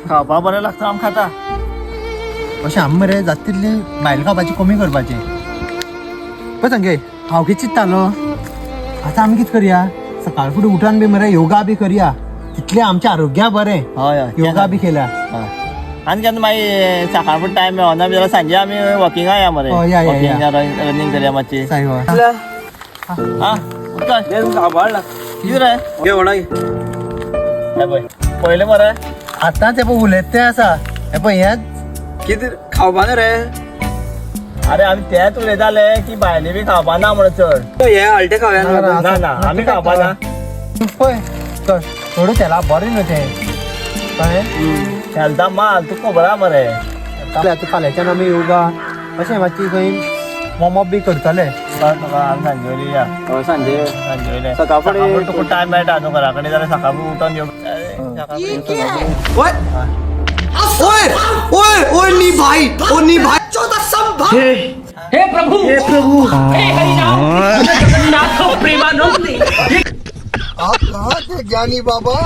खावपा बरें लागता आम खाता. अशें आमी मरे जाता तितली भायली खावपाची कमी करपाची. पळय सांगे हांव कितें चिंत्तालो आतां आमी कितें करया सकाळ फुडें उठोन बी मरे योगा बी करया तितलें आमच्या आरोग्या बरें. हय हय योगा बी केल्या. आनी केन्ना मागीर सकाळ फुडें टायम मेळना बी जाल्यार सांजे आमी वॉकिंगा या मरे. या, या, या. वॉकिंग रनिंग करया मातशी. साय हय. हा उदकान सांबाळला कितें रे घे म्हणा हे पळय पयलें मरे आतां ते पळय उलयत तें आसा हे पळय हें कितें खावपा न्ही रे अरे आमी तेंच उलयताले की भायली बी खावपा ना म्हणून चड. हे हलटे खावया न्हू. ना ना आमी खावपा ना. पळय चल थोडं तेला बरें न्हू तें कळ्ळें. हेल्था माल तुका खबर आहा मरे. आतां फाल्यांच्यान आमी योगा अशें मातशी खंय वॉर्म अप बी करतले. आमी सांजे वयली या सांजे सांजे वयले सकाळ फुडें तुका टायम मेळटा न्हू घरा कडेन जाल्यार सकाळ फुडें उठोन ओए ओए ओए ओए नी भाई ओ नी भाई चौथा संभव हे प्रभु हे हरिनाम जगन्नाथ प्रेमानंद आप कहाँ थे ज्ञानी बाबा.